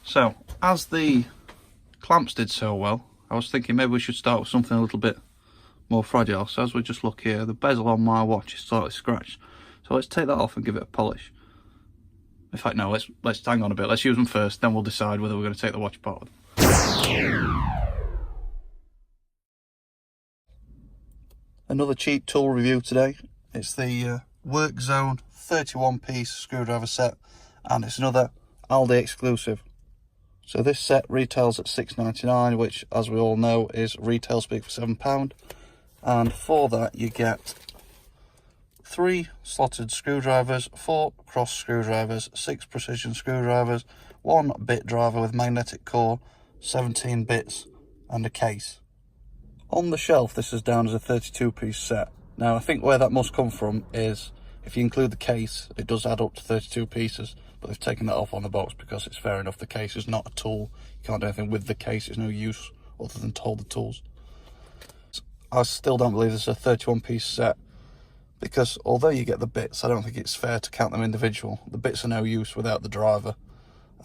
So, as the clamps did so well, I was thinking maybe we should start with something a little bit more fragile. So as we just look here, the bezel on my watch is slightly scratched. So let's take that off and give it a polish. In fact, no, let's hang on a bit. Let's use them first, then we'll decide whether we're going to take the watch apart with them. Another cheap tool review today. It's the Workzone 31-piece screwdriver set, and it's another Aldi exclusive. So this set retails at £6.99, which, as we all know, is retail speak for £7. And for that you get 3 slotted screwdrivers, 4 cross screwdrivers, 6 precision screwdrivers, 1 bit driver with magnetic core, 17 bits, and a case. On the shelf this is down as a 32-piece set. Now I think where that must come from is, if you include the case, it does add up to 32 pieces, but they've taken that off on the box because it's fair enough. The case is not a tool. You can't do anything with the case. It's no use other than to hold the tools. I still don't believe this is a 31-piece set, because although you get the bits, I don't think it's fair to count them individual. The bits are no use without the driver,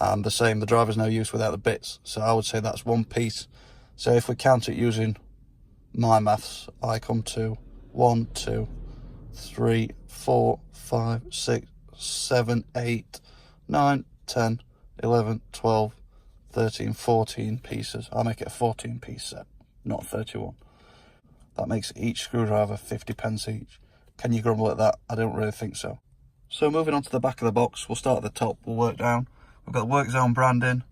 and the same, the driver's no use without the bits. So I would say that's one piece. So if we count it using my maths, I come to 1, 2, 3, 4, 5, 6, 7, 8, 9, 10, 11, 12, 13, 14 pieces. I'll make it a 14-piece set, not 31. That makes each screwdriver 50p each. Can you grumble at that? I don't really think so. So moving on to the back of the box, we'll start at the top, we'll work down. We've got the Workzone branding.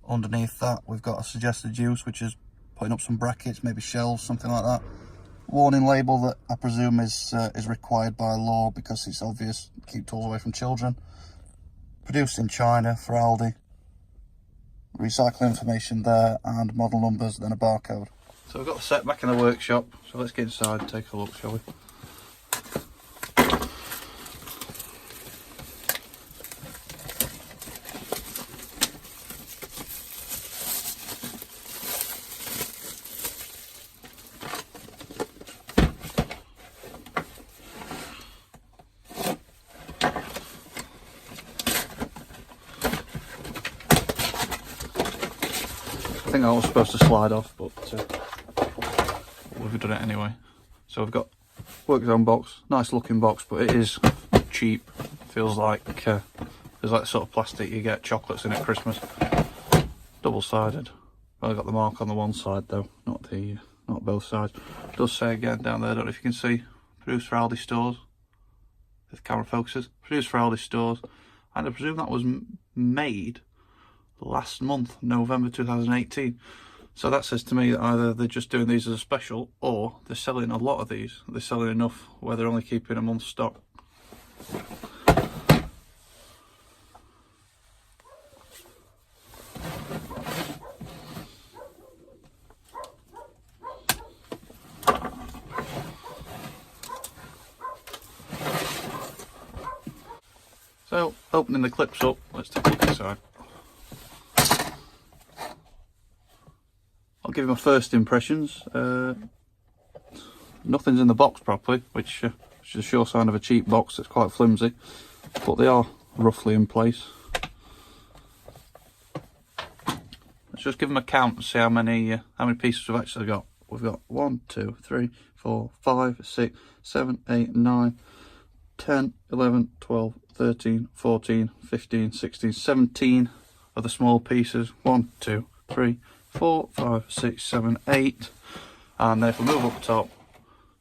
Underneath that we've got a suggested use, which is putting up some brackets, maybe shelves, something like that. Warning label that I presume is required by law because it's obvious, keep tools away from children. Produced in China for Aldi. Recycle information there, and model numbers, then a barcode. So we've got the set back in the workshop, so let's get inside and take a look, shall we? I think I was supposed to slide off, but we've done it anyway. So we've got Workzone box, nice looking box, but it is cheap. Feels like the sort of plastic you get chocolates in at Christmas. Double-sided. Well, I got the mark on the one side though, not both sides. It does say again down there, I don't know if you can see, produced for Aldi stores. If the camera focuses, produced for Aldi stores, and I presume that was made last month, November 2018. So that says to me that either they're just doing these as a special, or they're selling a lot of these. They're selling enough where they're only keeping a month's stock. So opening the clips up, let's take a look inside. I'll give you my first impressions. Nothing's in the box properly, which is a sure sign of a cheap box. It's quite flimsy, but they are roughly in place. Let's just give them a count and see how many pieces we've actually got. We've got 1, 2, 3, 4, 5, 6, 7, 8, 9, 10, 11, 12, 13, 14, 15, 16, 17 of the small pieces. 1, 2, 3, 4, 5, 6, 7, 8, and then if we move up top,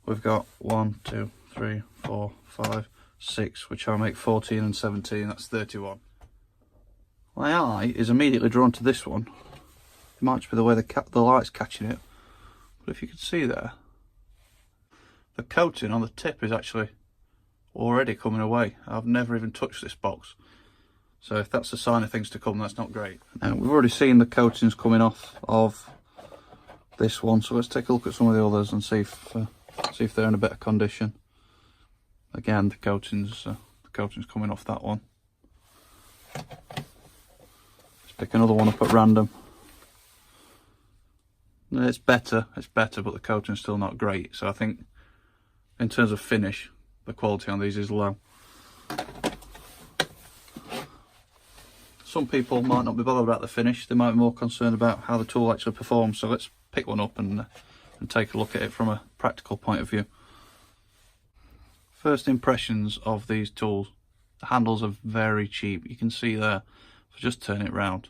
we've got 1, 2, 3, 4, 5, 6, which I'll make 14 and 17, that's 31. My eye is immediately drawn to this one. It might just be the way the light's catching it, but if you can see there, the coating on the tip is actually already coming away. I've never even touched this box. So if that's a sign of things to come, that's not great. Now, we've already seen the coatings coming off of this one, so let's take a look at some of the others and see if they're in a better condition. Again, the coating's coming off that one. Let's pick another one up at random. It's better, but the coating's still not great. So I think in terms of finish, the quality on these is low. some people might not be bothered about the finish, they might be more concerned about how the tool actually performs. So let's pick one up and take a look at it from a practical point of view. First impressions of these tools. The handles are very cheap. You can see there, if I just turn it round,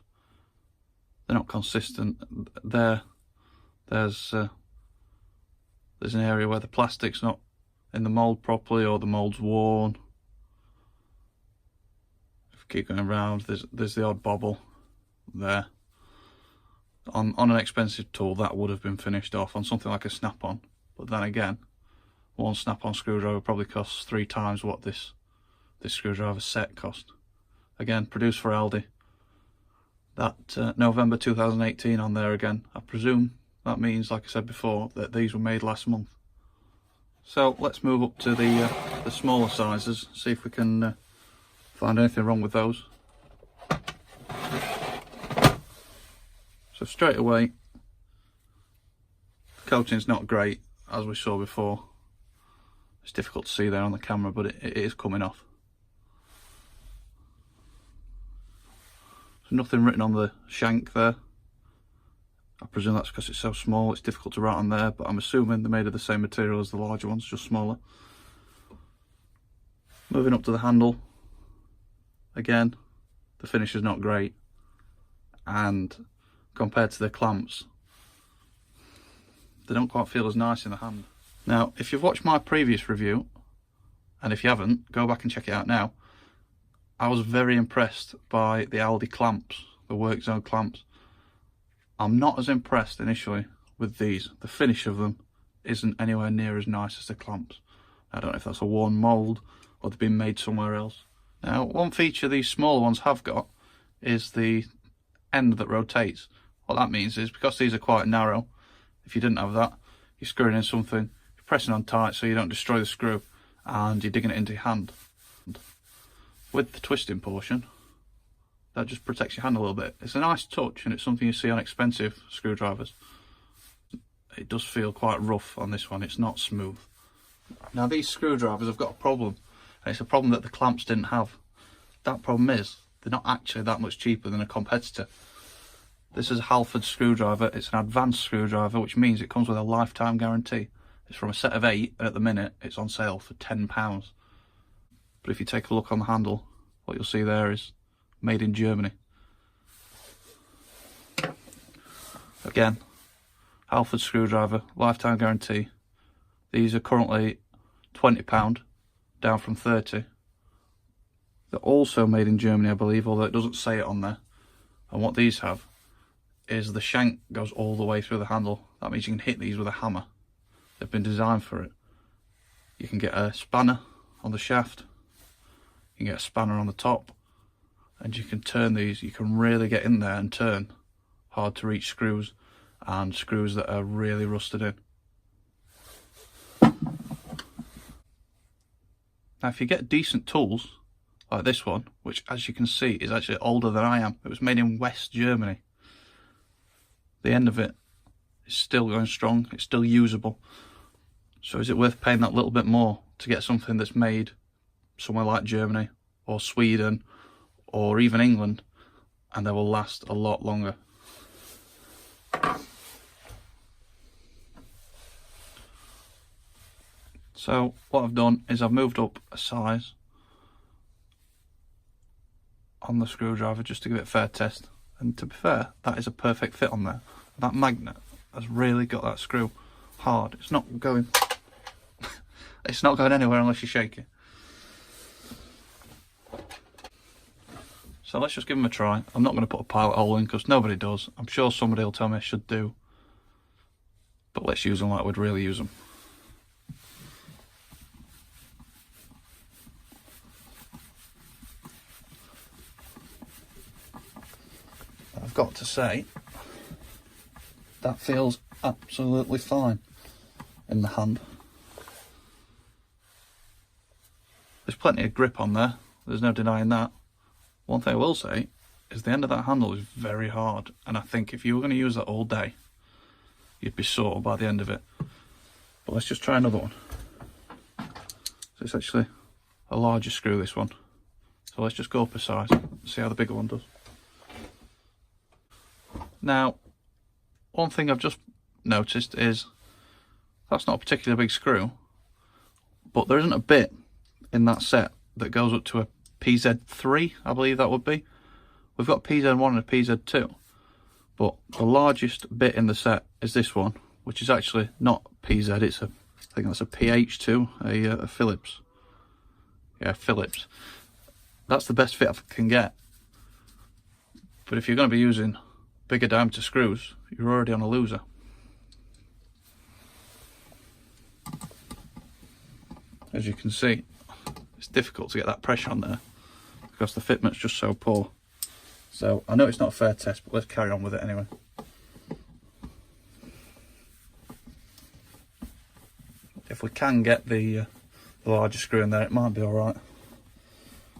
they're not consistent. There's an area where the plastic's not in the mould properly, or the mould's worn. If we keep going around, there's the odd bobble there. On an expensive tool, that would have been finished off. On something like a snap-on, but then again, one snap-on screwdriver probably costs 3 times what this screwdriver set cost. Again, produced for Aldi. That November 2018 on there again. I presume that means, like I said before, that these were made last month. So let's move up to the smaller sizes, see if we can find anything wrong with those. So straight away, the coating's not great, as we saw before. It's difficult to see there on the camera, but it is coming off. There's nothing written on the shank there. I presume that's because it's so small, it's difficult to write on there, but I'm assuming they're made of the same material as the larger ones, just smaller. Moving up to the handle, again, the finish is not great, and compared to the clamps, they don't quite feel as nice in the hand. Now, if you've watched my previous review, and if you haven't, go back and check it out now, I was very impressed by the Aldi clamps, the Workzone clamps. I'm not as impressed initially with these. The finish of them isn't anywhere near as nice as the clamps. I don't know if that's a worn mould or they've been made somewhere else. Now, one feature these smaller ones have got is the end that rotates. What that means is, because these are quite narrow, if you didn't have that, you're screwing in something, you're pressing on tight so you don't destroy the screw, and you're digging it into your hand. With the twisting portion, that just protects your hand a little bit. It's a nice touch, and it's something you see on expensive screwdrivers. It does feel quite rough on this one, it's not smooth. Now, these screwdrivers have got a problem, and it's a problem that the clamps didn't have. That problem is, they're not actually that much cheaper than a competitor. This is a Halford screwdriver. It's an advanced screwdriver, which means it comes with a lifetime guarantee. It's from a set of 8, and at the minute it's on sale for £10. But if you take a look on the handle, what you'll see there is made in Germany. Again, Halford screwdriver, lifetime guarantee. These are currently £20, down from 30. They're also made in Germany, I believe, although it doesn't say it on there. And what these have is the shank goes all the way through the handle. That means you can hit these with a hammer. They've been designed for it. You can get a spanner on the shaft, you can get a spanner on the top, and you can turn these. You can really get in there and turn hard to reach screws, and screws that are really rusted in. Now, if you get decent tools like this one, which as you can see is actually older than I am, it was made in West Germany, the end of it is still going strong, it's still usable. So is it worth paying that little bit more to get something that's made somewhere like Germany or Sweden or even England, and they will last a lot longer? So what I've done is I've moved up a size on the screwdriver just to give it a fair test, and to be fair, that is a perfect fit on there. That magnet has really got that screw hard. It's not going it's not going anywhere unless you shake it. So let's just give them a try. I'm not going to put a pilot hole in because nobody does. I'm sure somebody will tell me I should do, but let's use them like we'd really use them. I've got to say, that feels absolutely fine in the hand. There's plenty of grip on there, there's no denying that. One thing I will say is the end of that handle is very hard, and I think if you were going to use that all day, you'd be sore by the end of it. But let's just try another one. So it's actually a larger screw, this one. So let's just go up a size and see how the bigger one does. Now, one thing I've just noticed is that's not a particularly big screw, but there isn't a bit in that set that goes up to a PZ3, I believe that would be. We've got a PZ1 and a PZ2, but the largest bit in the set is this one, which is actually not PZ, it's I think that's a PH2, a Phillips. Yeah, Phillips. That's the best fit I can get. But if you're going to be using bigger diameter screws, you're already on a loser. As you can see, it's difficult to get that pressure on there because the fitment's just so poor. So I know it's not a fair test, but let's carry on with it anyway. If we can get the larger screw in there, it might be alright,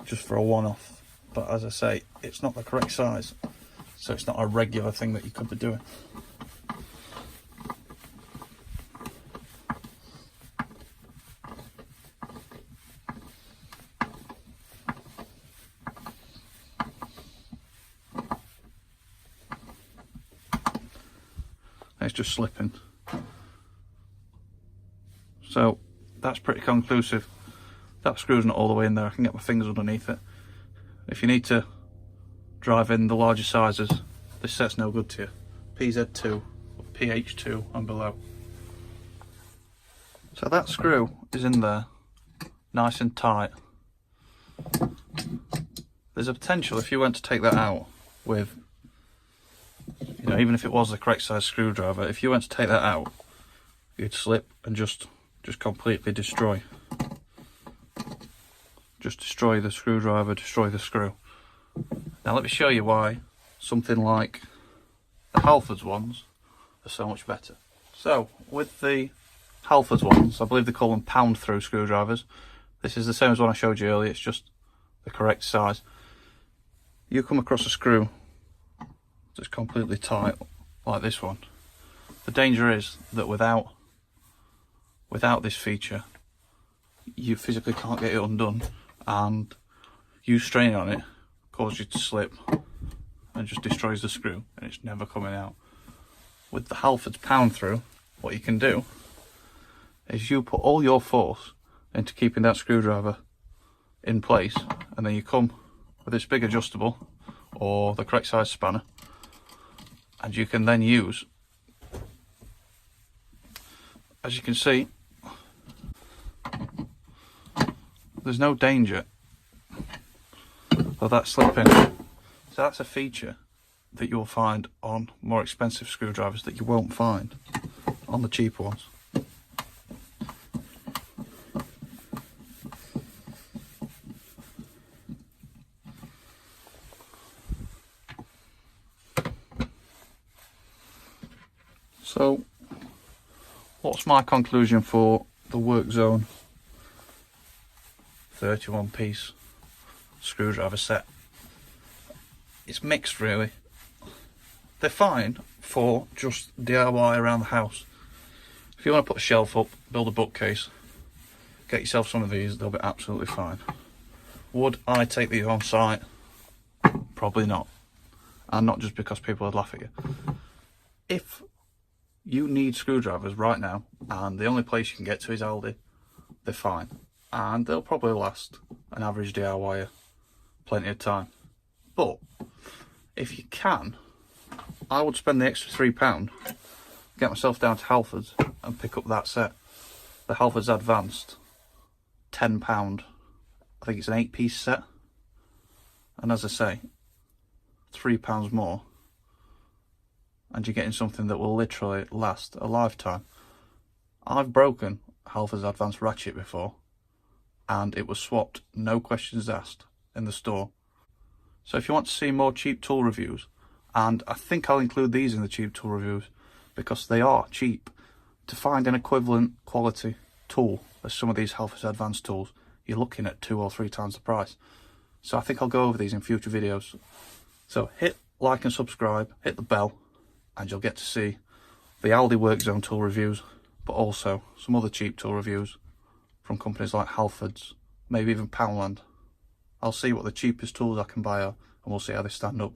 just for a one-off. But as I say, it's not the correct size, so it's not a regular thing that you could be doing. It's just slipping. So that's pretty conclusive. That screw's not all the way in there. I can get my fingers underneath it. If you need to drive in the larger sizes, this set's no good to you. PZ2, PH2 and below. So that screw is in there, nice and tight. There's a potential if you went to take that out with, you know, even if it was the correct size screwdriver, if you went to take that out, you'd slip and just completely destroy. Just destroy the screwdriver, destroy the screw. Now let me show you why something like the Halfords ones are so much better. So with the Halfords ones, I believe they call them pound through screwdrivers. This is the same as one I showed you earlier, it's just the correct size. You come across a screw that's completely tight, like this one. The danger is that without this feature, you physically can't get it undone, and you straining on it causes you to slip and just destroys the screw, and it's never coming out. With the Halfords pound through, what you can do is you put all your force into keeping that screwdriver in place, and then you come with this big adjustable or the correct size spanner, and you can then use, as you can see, there's no danger of that slipping. So that's a feature that you'll find on more expensive screwdrivers that you won't find on the cheaper ones. So what's my conclusion for the Workzone 31 piece screwdriver set? It's mixed really. They're fine for just DIY around the house. If you want to put a shelf up, build a bookcase, get yourself some of these, they'll be absolutely fine. Would I take these on site? Probably not. And not just because people would laugh at you. If you need screwdrivers right now and the only place you can get to is Aldi, they're fine. And they'll probably last an average DIYer plenty of time. But if you can, I would spend the extra £3, get myself down to Halfords and pick up that set. The Halfords Advanced, £10. I think it's an 8-piece set. And as I say, £3 more, and you're getting something that will literally last a lifetime. I've broken Halfords Advanced ratchet before, and it was swapped, no questions asked, in the store. So if you want to see more cheap tool reviews, and I think I'll include these in the cheap tool reviews because they are cheap, to find an equivalent quality tool as some of these Halfords Advanced tools, you're looking at 2 or 3 times the price. So I think I'll go over these in future videos. So hit like and subscribe, hit the bell, and you'll get to see the Aldi Workzone tool reviews, but also some other cheap tool reviews from companies like Halfords, maybe even Poundland. I'll see what the cheapest tools I can buy are, and we'll see how they stand up.